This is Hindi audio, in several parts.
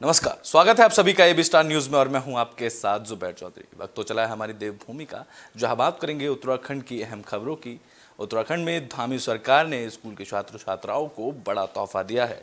नमस्कार, स्वागत है आप सभी का एबी स्टार न्यूज में और मैं हूं आपके साथ जुबैर चौधरी। वक्त तो चला है हमारी देवभूमि का, जहां बात करेंगे उत्तराखंड की अहम खबरों की। उत्तराखंड में धामी सरकार ने स्कूल के छात्र छात्राओं को बड़ा तोहफा दिया है।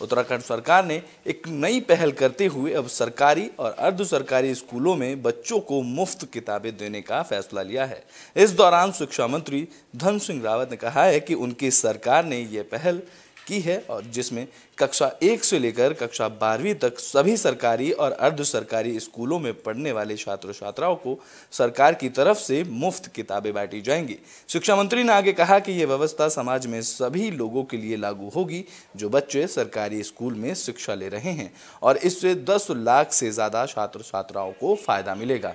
उत्तराखंड सरकार ने एक नई पहल करते हुए अब सरकारी और अर्ध सरकारी स्कूलों में बच्चों को मुफ्त किताबें देने का फैसला लिया है। इस दौरान शिक्षा मंत्री धन सिंह रावत ने कहा है कि उनकी सरकार ने यह पहल की है और जिसमें कक्षा 1 से लेकर कक्षा 12वीं तक सभी सरकारी और अर्ध सरकारी स्कूलों में पढ़ने वाले छात्र छात्राओं को सरकार की तरफ से मुफ्त किताबें बांटी जाएंगी। शिक्षा मंत्री ने आगे कहा कि यह व्यवस्था समाज में सभी लोगों के लिए लागू होगी जो बच्चे सरकारी स्कूल में शिक्षा ले रहे हैं और इससे 10 लाख से ज्यादा छात्र छात्राओं को फायदा मिलेगा।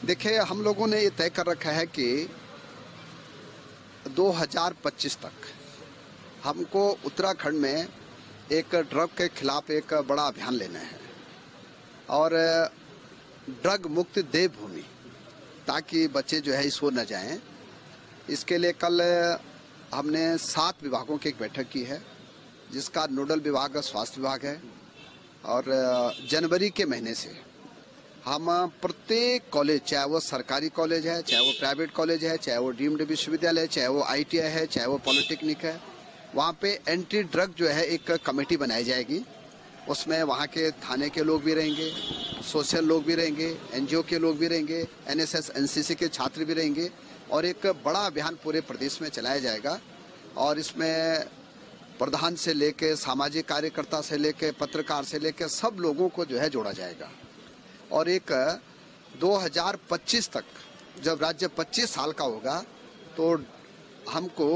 देखिए, हम लोगों ने ये तय कर रखा है कि 2025 तक हमको उत्तराखंड में एक ड्रग के खिलाफ एक बड़ा अभियान लेना है और ड्रग मुक्त देवभूमि, ताकि बच्चे जो है इसको न जाएं। इसके लिए कल हमने 7 विभागों की एक बैठक की है, जिसका नोडल विभाग स्वास्थ्य विभाग है और जनवरी के महीने से हम प्रत्येक कॉलेज, चाहे वो सरकारी कॉलेज है, चाहे वो प्राइवेट कॉलेज है, चाहे वो डीम्ड विश्वविद्यालय है, चाहे वो ITI है, चाहे वो पॉलिटेक्निक है, वहाँ पे एंटी ड्रग जो है एक कमेटी बनाई जाएगी। उसमें वहाँ के थाने के लोग भी रहेंगे, सोशल लोग भी रहेंगे, NGO के लोग भी रहेंगे, NSS NCC के छात्र भी रहेंगे और एक बड़ा अभियान पूरे प्रदेश में चलाया जाएगा। और इसमें प्रधान से लेके सामाजिक कार्यकर्ता से लेके पत्रकार से लेके सब लोगों को जो है जोड़ा जाएगा और एक 2025 तक जब राज्य 25 साल का होगा तो हमको।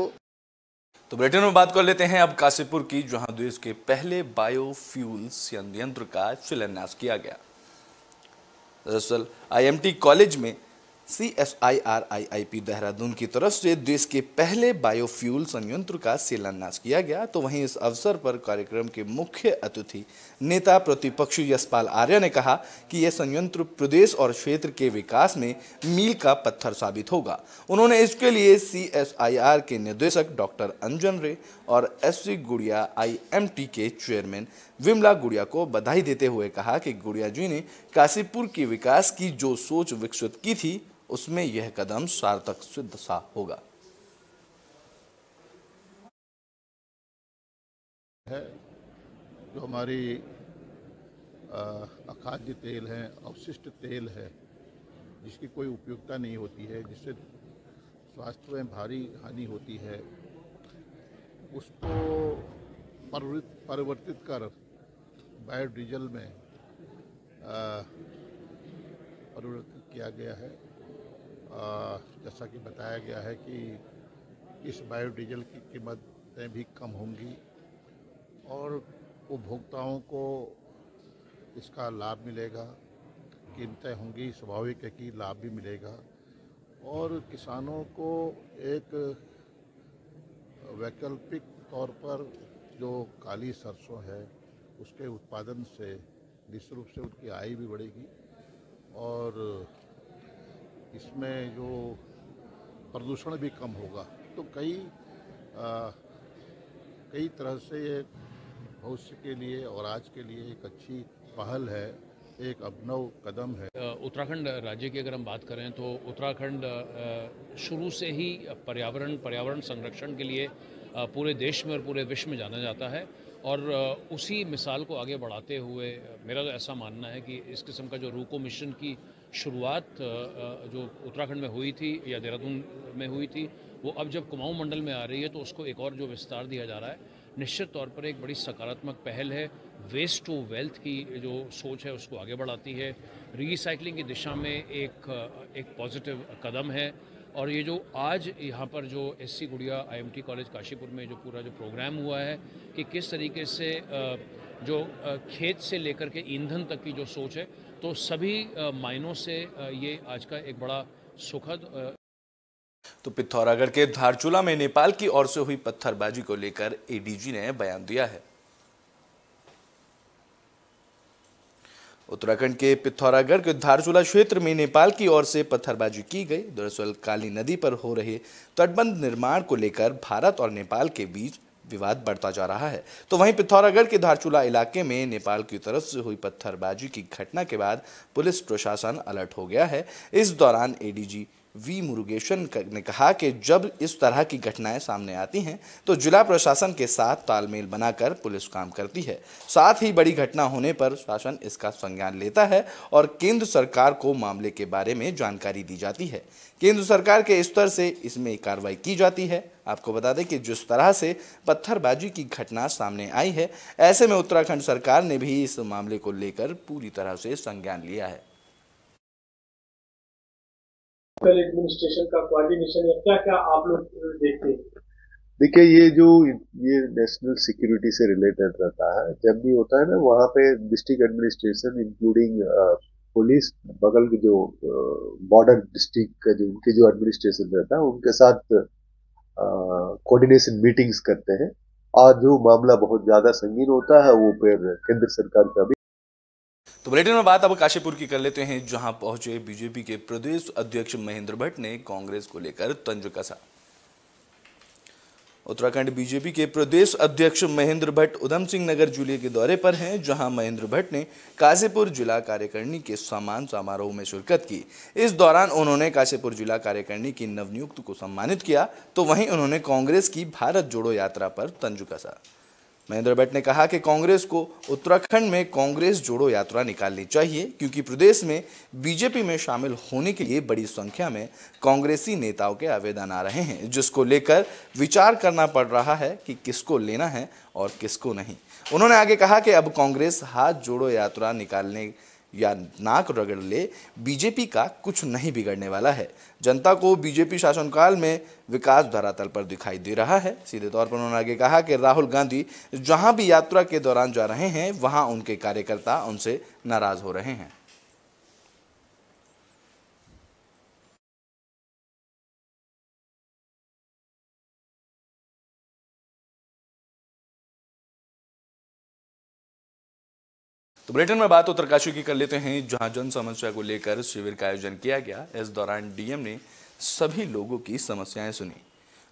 तो बुलेटिन में बात कर लेते हैं अब काशीपुर की, जहां देश के पहले बायोफ्यूल संयंत्र का शिलान्यास किया गया। दरअसल IMT कॉलेज में CSIR IIP देहरादून की तरफ से देश के पहले बायोफ्यूल संयंत्र का शिलान्यास किया गया। तो वहीं इस अवसर पर कार्यक्रम के मुख्य अतिथि नेता प्रतिपक्षी यशपाल आर्य ने कहा कि यह संयंत्र प्रदेश और क्षेत्र के विकास में मील का पत्थर साबित होगा। उन्होंने इसके लिए CSIR के निदेशक डॉक्टर अंजन रे और SC गुड़िया IMT के चेयरमैन विमला गुड़िया को बधाई देते हुए कहा कि गुड़िया जी ने काशीपुर के विकास की जो सोच विकसित की थी उसमें यह कदम सार्थक सिद्ध सा होगा। है जो हमारी अखाद्य तेल है, अवशिष्ट तेल है, जिसकी कोई उपयोगिता नहीं होती है, जिससे स्वास्थ्य में भारी हानि होती है, उसको परिवर्तित कर बायोडीजल में परिवर्तित किया गया है। जैसा कि बताया गया है कि इस बायोडीजल की कीमतें भी कम होंगी और उपभोक्ताओं को इसका लाभ मिलेगा। कीमतें होंगी, स्वाभाविक है कि लाभ भी मिलेगा और किसानों को एक वैकल्पिक तौर पर जो काली सरसों है उसके उत्पादन से निश्चित रूप से उनकी आय भी बढ़ेगी और इसमें जो प्रदूषण भी कम होगा। तो कई तरह से ये भविष्य के लिए और आज के लिए एक अच्छी पहल है, एक अभिनव कदम है। उत्तराखंड राज्य की अगर हम बात करें तो उत्तराखंड शुरू से ही पर्यावरण संरक्षण के लिए पूरे देश में और पूरे विश्व में जाना जाता है और उसी मिसाल को आगे बढ़ाते हुए मेरा तो ऐसा मानना है कि इस किस्म का जो रूको मिशन की शुरुआत जो उत्तराखंड में हुई थी या देहरादून में हुई थी, वो अब जब कुमाऊं मंडल में आ रही है तो उसको एक और जो विस्तार दिया जा रहा है, निश्चित तौर पर एक बड़ी सकारात्मक पहल है। वेस्ट टू वेल्थ की जो सोच है उसको आगे बढ़ाती है, रीसाइक्लिंग की दिशा में एक पॉजिटिव कदम है। और ये जो आज यहाँ पर जो SC गुड़िया IMT कॉलेज काशीपुर में जो पूरा जो प्रोग्राम हुआ है कि किस तरीके से जो खेत से लेकर के ईंधन तक की जो सोच है, तो सभी मायनों से ये आज का एक बड़ा सुखद। तो पिथौरागढ़ के धारचूला में नेपाल की ओर से हुई पत्थरबाजी को लेकर ADG ने बयान दिया है। उत्तराखंड के पिथौरागढ़ के धारचूला क्षेत्र में नेपाल की ओर से पत्थरबाजी की गई। दरअसल काली नदी पर हो रहे तटबंध निर्माण को लेकर भारत और नेपाल के बीच विवाद बढ़ता जा रहा है। तो वहीं पिथौरागढ़ के धारचूला इलाके में नेपाल की तरफ से हुई पत्थरबाजी की घटना के बाद पुलिस प्रशासन अलर्ट हो गया है। इस दौरान एडीजी वी मुरुगेशन ने कहा कि जब इस तरह की घटनाएं सामने आती हैं तो जिला प्रशासन के साथ तालमेल बनाकर पुलिस काम करती है। साथ ही बड़ी घटना होने पर शासन इसका संज्ञान लेता है और केंद्र सरकार को मामले के बारे में जानकारी दी जाती है। केंद्र सरकार के स्तर से इसमें कार्रवाई की जाती है। आपको बता दें कि जिस तरह से पत्थरबाजी की घटना सामने आई है, ऐसे में उत्तराखंड सरकार ने भी इस मामले को लेकर पूरी तरह से संज्ञान लिया है। एडमिनिस्ट्रेशन का कोऑर्डिनेशन या क्या क्या आप लोग देखते हैं? देखिए, ये नेशनल सिक्योरिटी से रिलेटेड रहता है। जब भी होता है ना, वहाँ पे डिस्ट्रिक्ट एडमिनिस्ट्रेशन इंक्लूडिंग पुलिस, बगल के जो बॉर्डर डिस्ट्रिक्ट का जो उनके जो एडमिनिस्ट्रेशन रहता है उनके साथ कोऑर्डिनेशन मीटिंग्स करते हैं। और जो मामला बहुत ज्यादा संगीन होता है वो फिर केंद्र सरकार का भी। तो बुलेटिन में बात अब काशीपुर की कर लेते हैं, जहां पहुंचे बीजेपी के प्रदेश अध्यक्ष महेंद्र भट्ट ने कांग्रेस को लेकर तंज कसा। उत्तराखंड बीजेपी के प्रदेश अध्यक्ष महेंद्र भट्ट उधम सिंह नगर जिले के दौरे पर हैं, जहां महेंद्र भट्ट ने काशीपुर जिला कार्यकारिणी के सम्मान समारोह में शिरकत की। इस दौरान उन्होंने काशीपुर जिला कार्यकारिणी की नवनियुक्त को सम्मानित किया, तो वहीं उन्होंने कांग्रेस की भारत जोड़ो यात्रा पर तंज कसा। महेंद्र भट्ट ने कहा कि कांग्रेस को उत्तराखंड में कांग्रेस जोड़ो यात्रा निकालनी चाहिए, क्योंकि प्रदेश में बीजेपी में शामिल होने के लिए बड़ी संख्या में कांग्रेसी नेताओं के आवेदन आ रहे हैं, जिसको लेकर विचार करना पड़ रहा है कि किसको लेना है और किसको नहीं। उन्होंने आगे कहा कि अब कांग्रेस हाथ जोड़ो यात्रा निकालने या नाक रगड़ ले, बीजेपी का कुछ नहीं बिगड़ने वाला है। जनता को बीजेपी शासनकाल में विकास धरातल पर दिखाई दे रहा है। सीधे तौर पर उन्होंने आगे कहा कि राहुल गांधी जहां भी यात्रा के दौरान जा रहे हैं, वहां उनके कार्यकर्ता उनसे नाराज हो रहे हैं। तो बुलेटिन में बात उत्तरकाशी की कर लेते हैं, जहां जन समस्या को लेकर शिविर का आयोजन किया गया। इस दौरान डीएम ने सभी लोगों की समस्याएं सुनी।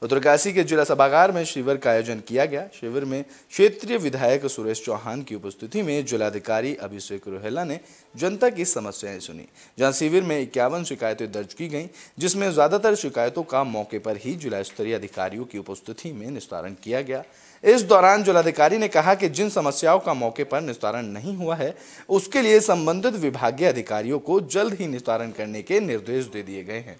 उत्तरकाशी के जिला सभागार में शिविर का आयोजन किया गया। शिविर में क्षेत्रीय विधायक सुरेश चौहान की उपस्थिति में जिलाधिकारी अभिषेक रोहेला ने जनता की समस्याएं सुनी। जहां शिविर में 51 शिकायतें दर्ज की गईं, जिसमें ज्यादातर शिकायतों का मौके पर ही जिला स्तरीय अधिकारियों की उपस्थिति में निस्तारण किया गया। इस दौरान जिलाधिकारी ने कहा कि जिन समस्याओं का मौके पर निस्तारण नहीं हुआ है, उसके लिए संबंधित विभागीय अधिकारियों को जल्द ही निस्तारण करने के निर्देश दे दिए गए हैं।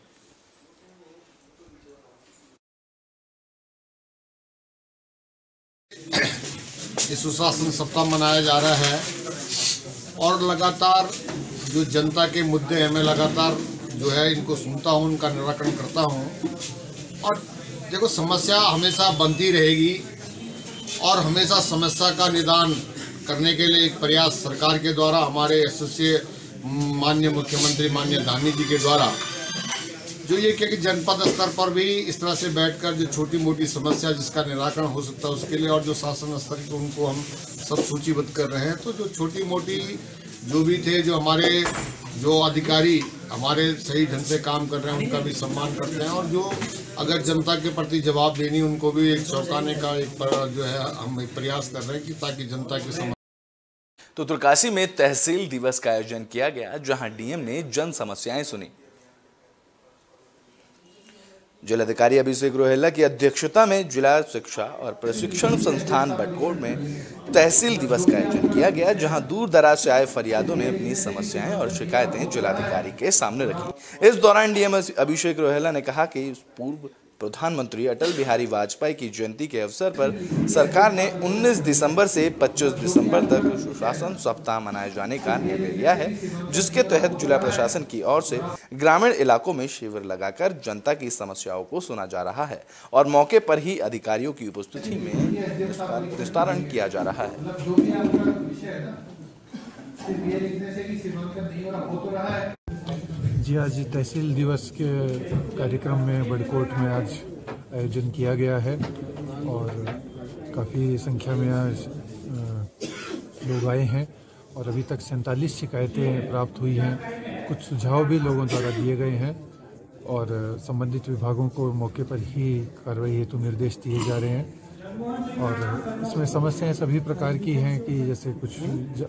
सुशासन सप्ताह मनाया जा रहा है और लगातार जो जनता के मुद्दे हैं, मैं लगातार जो है इनको सुनता हूँ, उनका निराकरण करता हूँ। और देखो, समस्या हमेशा बनती रहेगी और हमेशा समस्या का निदान करने के लिए एक प्रयास सरकार के द्वारा, हमारे यशस्वी माननीय मुख्यमंत्री माननीय धामी जी के द्वारा, जो ये कि जनपद स्तर पर भी इस तरह से बैठकर जो छोटी मोटी समस्या जिसका निराकरण हो सकता है उसके लिए, और जो शासन स्तर के उनको हम सब सूचीबद्ध कर रहे हैं। तो जो छोटी मोटी जो भी थे, जो हमारे जो अधिकारी हमारे सही ढंग से काम कर रहे हैं, उनका भी सम्मान करते हैं। और जो अगर जनता के प्रति जवाब देनी, उनको भी एक चौंकाने का एक जो है हम एक प्रयास कर रहे हैं कि ताकि जनता की समस्या। तो उत्तरकाशी में तहसील दिवस का आयोजन किया गया, जहां डीएम ने जन समस्याएं सुनी। जिलाधिकारी अभिषेक रोहेला की अध्यक्षता में जिला शिक्षा और प्रशिक्षण संस्थान बटकोट में तहसील दिवस का आयोजन किया गया, जहां दूर दराज से आए फरियादों ने अपनी समस्याएं और शिकायतें जिलाधिकारी के सामने रखी। इस दौरान डीएम अभिषेक रोहेला ने कहा कि पूर्व प्रधानमंत्री अटल बिहारी वाजपेयी की जयंती के अवसर पर सरकार ने 19 दिसंबर से 25 दिसंबर तक सुशासन सप्ताह मनाए जाने का निर्णय लिया है, जिसके तहत जिला प्रशासन की ओर से ग्रामीण इलाकों में शिविर लगाकर जनता की समस्याओं को सुना जा रहा है और मौके पर ही अधिकारियों की उपस्थिति में निस्तारण किया जा रहा है। जी, आज तहसील दिवस के कार्यक्रम में बड़कोट में आज आयोजन किया गया है और काफ़ी संख्या में आज लोग आए हैं और अभी तक 47 शिकायतें प्राप्त हुई हैं। कुछ सुझाव भी लोगों द्वारा दिए गए हैं और संबंधित विभागों को मौके पर ही कार्रवाई हेतु निर्देश दिए जा रहे हैं। और इसमें समस्याएं सभी प्रकार की हैं कि जैसे कुछ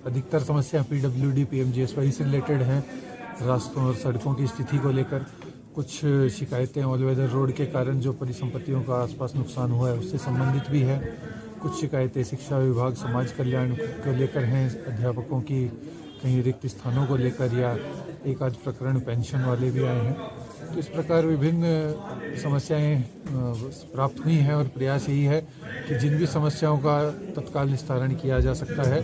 अधिकतर समस्या PWD PMGSY से रिलेटेड हैं, रास्तों और सड़कों की स्थिति को लेकर। कुछ शिकायतें ऑल वेदर रोड के कारण जो परिसंपत्तियों का आसपास नुकसान हुआ है उससे संबंधित भी है। कुछ शिकायतें शिक्षा विभाग समाज कल्याण को लेकर हैं, अध्यापकों की कहीं रिक्त स्थानों को लेकर, या एक आध प्रकरण पेंशन वाले भी आए हैं। तो इस प्रकार विभिन्न समस्याएं प्राप्त हुई हैं और प्रयास यही है कि जिन भी समस्याओं का तत्काल निस्तारण किया जा सकता है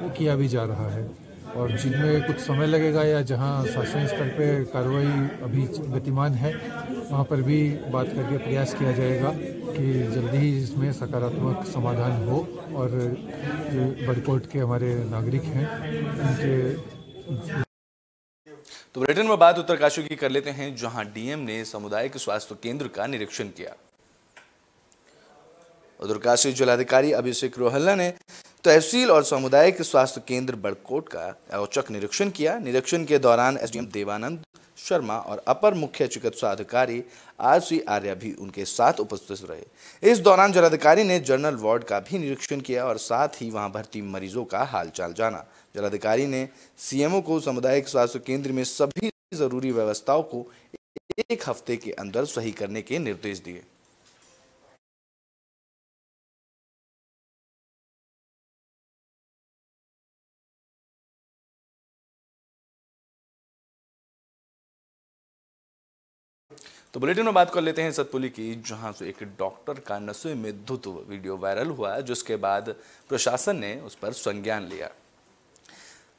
वो किया भी जा रहा है, और जिनमें कुछ समय लगेगा या जहां शासन स्तर पर कार्रवाई अभी गतिमान है वहां पर भी बात करके प्रयास किया जाएगा कि जल्दी ही इसमें सकारात्मक समाधान हो और जो बड़कोट के हमारे नागरिक हैं उनके। तो बुलेटिन में बात उत्तरकाशी की कर लेते हैं, जहां डीएम ने सामुदायिक स्वास्थ्य केंद्र का निरीक्षण किया। उत्तरकाशी जिलाधिकारी अभिषेक रोहल्ला ने तहसील और सामुदायिक स्वास्थ्य केंद्र बड़कोट का औचक निरीक्षण किया। निरीक्षण के दौरान एसडीएम देवानंद शर्मा और अपर मुख्य चिकित्सा अधिकारी RC आर्या भी उनके साथ उपस्थित रहे। इस दौरान जिलाधिकारी ने जनरल वार्ड का भी निरीक्षण किया और साथ ही वहां भर्ती मरीजों का हालचाल जाना। जिलाधिकारी ने सीएमओ को सामुदायिक स्वास्थ्य केंद्र में सभी जरूरी व्यवस्थाओं को 1 हफ्ते के अंदर सही करने के निर्देश दिए। तो बुलेटिन में बात कर लेते हैं सतपुली की, जहां से एक डॉक्टर का नशे में धुत वीडियो वायरल हुआ, जिसके बाद प्रशासन ने उस पर संज्ञान लिया।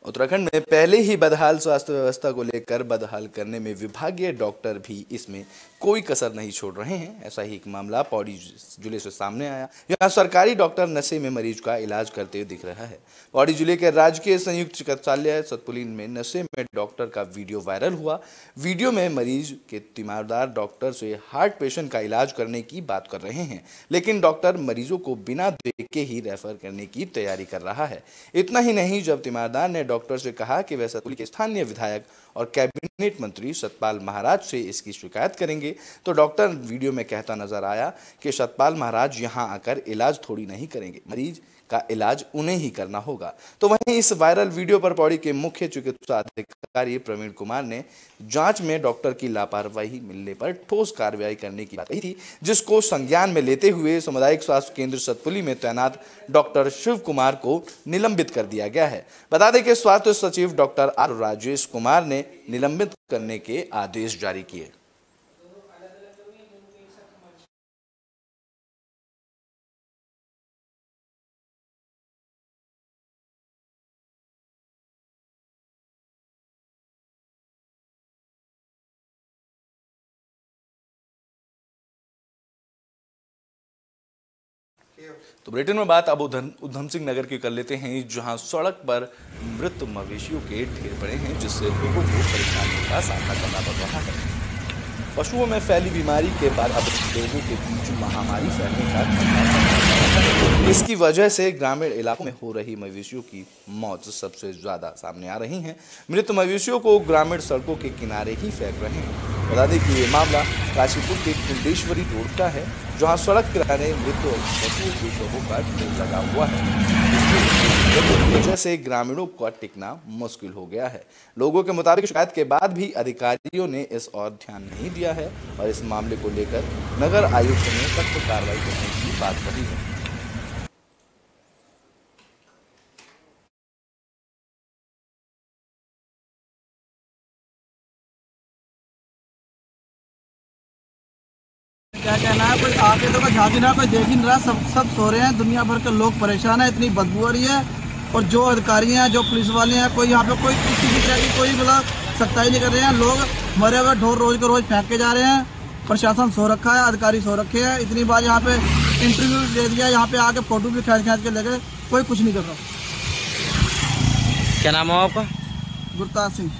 उत्तराखंड में पहले ही बदहाल स्वास्थ्य व्यवस्था को लेकर बदहाल करने में विभागीय डॉक्टर भी इसमें कोई कसर नहीं छोड़ रहे हैं। ऐसा ही एक मामला पौड़ी जिले से सामने आया। यहाँ सरकारी डॉक्टर नशे में मरीज का इलाज करते हुए दिख रहा है। पौड़ी जिले के राजकीय संयुक्त चिकित्सालय सतपुली में नशे में डॉक्टर का वीडियो वायरल हुआ। वीडियो में मरीज के तीमारदार डॉक्टर से हार्ट पेशेंट का इलाज करने की बात कर रहे हैं, लेकिन डॉक्टर मरीजों को बिना देखे ही रेफर करने की तैयारी कर रहा है। इतना ही नहीं, जब तीमारदार ने डॉक्टर से कहा कि वह सतपुली के स्थानीय विधायक और कैबिनेट मंत्री सतपाल महाराज से इसकी शिकायत करेंगे, तो डॉक्टर वीडियो में कहता नजर आया कि सतपाल महाराज यहां आकर इलाज थोड़ी नहीं करेंगे, मरीज का इलाज उन्हें ही करना होगा। तो वहीं इस वायरल वीडियो पर पौड़ी के मुख्य चिकित्सा अधिकारी प्रवीण कुमार ने जांच में डॉक्टर की लापरवाही मिलने पर ठोस कार्रवाई करने की बात कही थी, जिसको संज्ञान में लेते हुए सामुदायिक स्वास्थ्य केंद्र सतपुली में तैनात डॉक्टर शिव कुमार को निलंबित कर दिया गया है। बता दें कि स्वास्थ्य सचिव डॉक्टर R राजेश कुमार ने निलंबित करने के आदेश जारी किए। तो बुलेटिन में बात अब उधम सिंह नगर की कर लेते हैं, जहां सड़क पर मृत मवेशियों के ढेर पड़े हैं, जिससे लोगों को परेशानियों का सामना करना पड़ रहा है। पशुओं में फैली बीमारी के बाद अब लोगों के बीच महामारी फैलने का खतरा है। इसकी वजह से ग्रामीण इलाकों में हो रही मवेशियों की मौत सबसे ज्यादा सामने आ रही हैं। मृत मवेशियों को ग्रामीण सड़कों के किनारे ही फेंक रहे हैं। बता दें कि ये मामला काशीपुर के कुंडेश्वरी रोड का है, जहां सड़क किनारे मृत पशुओं के शवों का ढेर लगा हुआ है, जिसकी वजह से ग्रामीणों का टिकना मुश्किल हो गया है। लोगों के मुताबिक शिकायत के बाद भी अधिकारियों ने इस ओर ध्यान नहीं दिया है और इस मामले को लेकर नगर आयुक्त ने सख्त कार्रवाई करने की बात कही है। क्या कहना है, कोई आके तो कोई झाँकी ना, कोई देख ही नहीं रहा, सब सो रहे हैं। दुनिया भर के लोग परेशान है, इतनी बदबू आ रही है। और जो अधिकारी हैं, जो पुलिस वाले हैं, कोई यहाँ पे कोई किसी तरह की कोई मतलब सख्ताई नहीं कर रहे हैं। लोग मरे हुए ढोर रोज के रोज फेंक के जा रहे हैं। प्रशासन सो रखा है, अधिकारी सो रखे हैं। इतनी बार यहाँ पे इंटरव्यू दे दिया, यहाँ पे आके फोटो भी खींच के ले गए, कोई कुछ नहीं कर रहा। क्या नाम है आपका? गुरताज सिंह।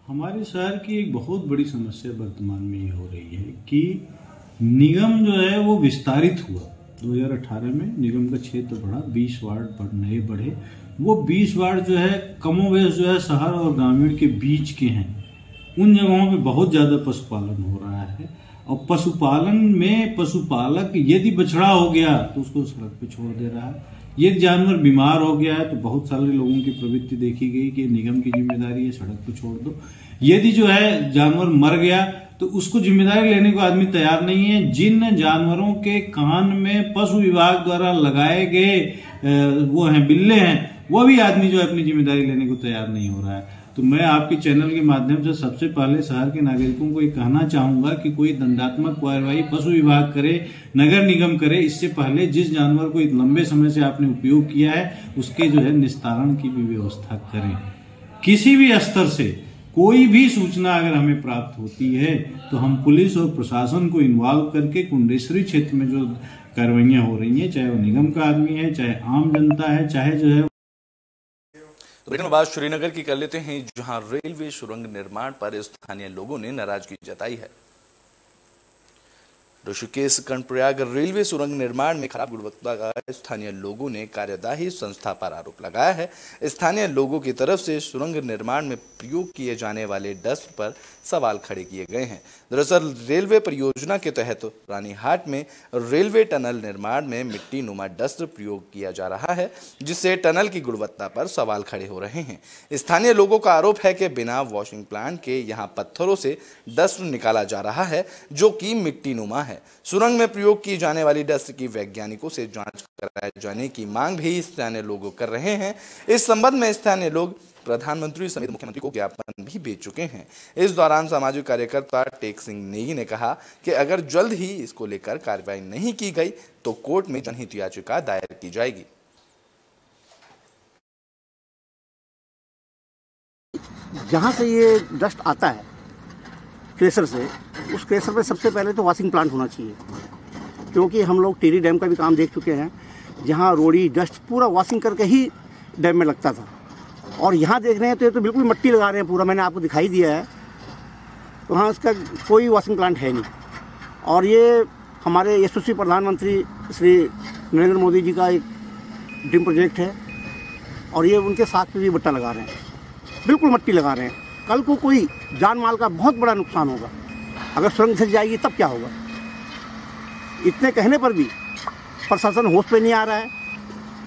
हमारे शहर की एक बहुत बड़ी समस्या वर्तमान में ये हो रही है कि निगम जो है वो विस्तारित हुआ। 2018 में निगम का क्षेत्र बढ़ा, 20 वार्ड नए बढ़े, वो 20 वार्ड जो है कमोवेश जो है शहर और ग्रामीण के बीच के हैं। उन जगहों पे बहुत ज्यादा पशुपालन हो रहा है और पशुपालन में पशुपालक यदि बछड़ा हो गया तो उसको सड़क पे छोड़ दे रहा है। यदि जानवर बीमार हो गया है तो बहुत सारे लोगों की प्रवृत्ति देखी गई कि निगम की जिम्मेदारी है, सड़क पे छोड़ दो। यदि जो है जानवर मर गया तो उसको जिम्मेदारी लेने को आदमी तैयार नहीं है। जिन जानवरों के कान में पशु विभाग द्वारा लगाए गए वो हैं बिल्ले हैं, वो भी आदमी जो है अपनी जिम्मेदारी लेने को तैयार नहीं हो रहा है। तो मैं आपके चैनल के माध्यम से सबसे पहले शहर के नागरिकों को ये कहना चाहूंगा कि कोई दंडात्मक कार्रवाई पशु विभाग करे, नगर निगम करे, इससे पहले जिस जानवर को लंबे समय से आपने उपयोग किया है उसके जो है निस्तारण की भी व्यवस्था करें। किसी भी स्तर से कोई भी सूचना अगर हमें प्राप्त होती है तो हम पुलिस और प्रशासन को इन्वॉल्व करके कुंडेश्वरी क्षेत्र में जो कार्रवाइयां हो रही हैं, चाहे वो निगम का आदमी है, चाहे आम जनता है, चाहे जो है। तो बात श्रीनगर की कर लेते हैं, जहां रेलवे सुरंग निर्माण पर स्थानीय लोगों ने नाराजगी जताई है। ऋषिकेश कर्णप्रयाग रेलवे सुरंग निर्माण में खराब गुणवत्ता का स्थानीय लोगों ने कार्यदायी संस्था पर आरोप लगाया है। स्थानीय लोगों की तरफ से सुरंग निर्माण में प्रयोग किए जाने वाले डस्ट पर सवाल खड़े किए गए हैं। दरअसल रेलवे परियोजना के तहत रानीहाट में रेलवे टनल निर्माण में मिट्टी नुमा डस्ट प्रयोग किया जा रहा है, जिससे टनल की गुणवत्ता पर सवाल खड़े हो रहे हैं। स्थानीय लोगों का आरोप है कि बिना वॉशिंग प्लांट के यहां पत्थरों से डस्ट निकाला जा रहा है, जो कि मिट्टी नुमा है। सुरंग में प्रयोग की जाने वाली डस्ट की वैज्ञानिकों से जांच कराए जाने की मांग भी स्थानीय लोग कर रहे हैं। इस संबंध में स्थानीय लोग प्रधानमंत्री समेत मुख्यमंत्री को ज्ञापन भी भेज चुके हैं। इस दौरान सामाजिक कार्यकर्ता टेक सिंह नेगी ने कहा कि अगर जल्द ही इसको लेकर कार्रवाई नहीं की गई तो कोर्ट में जनहित याचिका दायर की जाएगी। जहां से ये डस्ट आता है क्रेशर से, उस क्रेशर पे सबसे पहले तो वॉशिंग प्लांट होना चाहिए, क्योंकि हम लोग टिहरी डैम का भी काम देख चुके हैं, जहां रोड़ी डस्ट पूरा वॉशिंग करके ही डैम में लगता था। और यहाँ देख रहे हैं तो ये तो बिल्कुल मिट्टी लगा रहे हैं पूरा, मैंने आपको दिखाई दिया है। तो हाँ, इसका कोई वॉशिंग प्लांट है नहीं। और ये हमारे यशस्वी प्रधानमंत्री श्री नरेंद्र मोदी जी का एक ड्रीम प्रोजेक्ट है, और ये उनके साथ पे भी बट्टा लगा रहे हैं, बिल्कुल मिट्टी लगा रहे हैं। कल को कोई जान माल का बहुत बड़ा नुकसान होगा, अगर सुरंग धंस जाएगी तब क्या होगा। इतने कहने पर भी प्रशासन होश पे नहीं आ रहा है।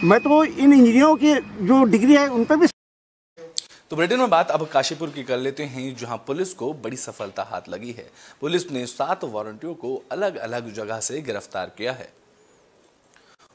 मैं तो इन इंजीनियरों की जो डिग्री है उन पर भी। तो बुलेटिन में बात अब काशीपुर की कर लेते हैं, जहां पुलिस को बड़ी सफलता हाथ लगी है। पुलिस ने 7 वारंटियों को अलग अलग जगह से गिरफ्तार किया है।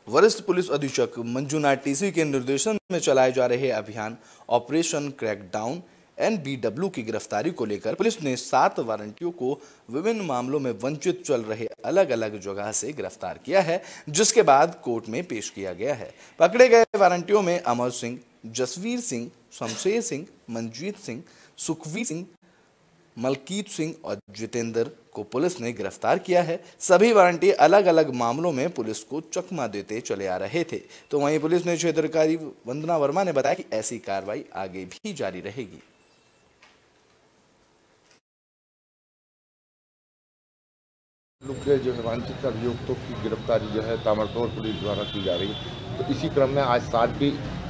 वरिष्ठ पुलिस अधीक्षक मंजुनाथ टीसी के निर्देशन में चलाए जा रहे अभियान ऑपरेशन क्रैकडाउन NBW की गिरफ्तारी को लेकर पुलिस ने 7 वारंटियों को विभिन्न मामलों में वंचित चल रहे अलग अलग जगह से गिरफ्तार किया है, जिसके बाद कोर्ट में पेश किया गया है। पकड़े गए वारंटियों में अमर सिंह, जसवीर सिंह, शमशेर सिंह, मनजीत सिंह, सुखवीर सिंह, मलकीत सिंह और जितेंद्र को पुलिस ने गिरफ्तार किया है। सभी वारंटी अलग अलग मामलों में पुलिस को चकमा देते चले आ रहे थे। तो वहीं पुलिस ने क्षेत्राधिकारी वंदना वर्मा ने बताया कि ऐसी कार्रवाई आगे भी जारी रहेगी। लोग के जो है वांछित अभियुक्तों की गिरफ्तारी जो है ताबड़तोड़ पुलिस द्वारा की जा रही है। तो इसी क्रम में आज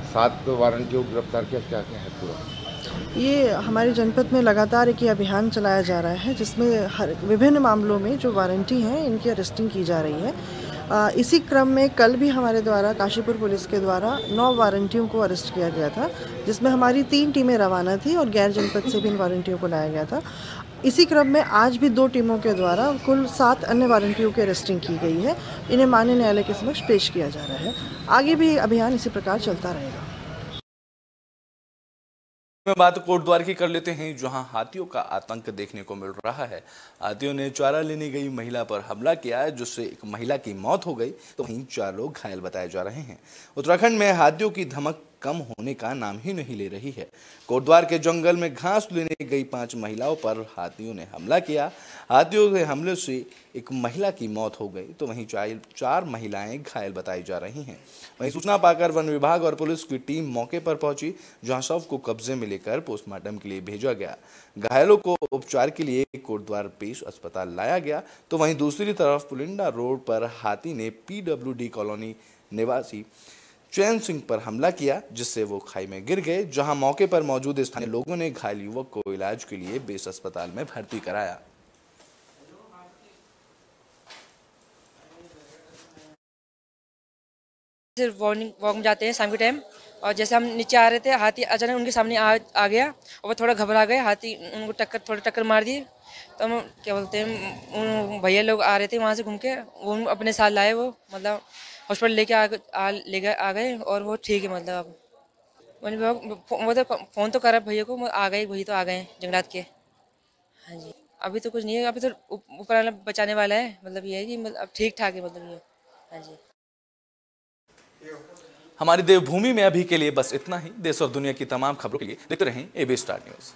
7 वारंटियों को गिरफ्तार किया। क्या क्या है पूरा? ये हमारे जनपद में लगातार एक अभियान चलाया जा रहा है, जिसमें विभिन्न मामलों में जो वारंटी हैं इनकी अरेस्टिंग की जा रही है। इसी क्रम में कल भी हमारे द्वारा काशीपुर पुलिस के द्वारा 9 वारंटियों को अरेस्ट किया गया था, जिसमें हमारी 3 टीमें रवाना थी और गैर जनपद से भी इन वारंटियों को लाया गया था। इसी क्रम में आज भी 2 टीमों के द्वारा कुल 7 अन्य वारंटियों की अरेस्टिंग की गई है। इन्हें माननीय न्यायालय के समक्ष पेश किया जा रहा है। आगे भी अभियान इसी प्रकार चलता रहेगा। बात कोटद्वार की कर लेते हैं, जहां हाथियों का आतंक देखने को मिल रहा है। हाथियों ने चारा लेने गई महिला पर हमला किया है, जिससे एक महिला की मौत हो गई, तो वहीं 4 लोग घायल बताए जा रहे हैं। उत्तराखंड में हाथियों की धमक कम होने का नाम ही नहीं ले रही है। कोटद्वार के जंगल में घास लेने गई 5 महिलाओं पर हाथियों ने हमला किया। हाथियों के हमले से एक महिला की मौत हो गई, तो वहीं 4 महिलाएं घायल बताई जा रही हैं। वहीं सूचना पाकर वन विभाग और पुलिस की टीम मौके पर पहुंची, जहां शव को कब्जे में लेकर पोस्टमार्टम के लिए भेजा गया। घायलों को उपचार के लिए कोटद्वार पेश अस्पताल लाया गया। तो वहीं दूसरी तरफ पुलिंडा रोड पर हाथी ने PWD कॉलोनी निवासी चैन सिंह पर हमला किया, जिससे वो खाई में गिर गए, जहां मौके पर मौजूद स्थानीय लोगों ने घायल युवक को इलाज के लिए बेस अस्पताल में भर्ती कराया। वॉक जाते हैं शाम के टाइम, और जैसे हम नीचे आ रहे थे, हाथी अचानक उनके सामने आ गया और वो थोड़ा घबरा गए। हाथी उनको थोड़ा टक्कर मार दिए। तो हम क्या बोलते हैं, भैया लोग आ रहे थे वहाँ से घूम के, वो अपने साथ लाए, वो मतलब हॉस्पिटल लेके आ गए और वो ठीक है। मतलब अब वो तो फ़ोन तो करा भैया को, आ गए, वही तो आ गए जंगलात के। हाँ जी, अभी तो कुछ नहीं है, अभी तो ऊपर वाला बचाने वाला है। मतलब ये है कि मतलब अब ठीक ठाक है, मतलब ये। हाँ जी। हमारी देवभूमि में अभी के लिए बस इतना ही। देश और दुनिया की तमाम खबरों के लिए देखते रहें एबी स्टार न्यूज़।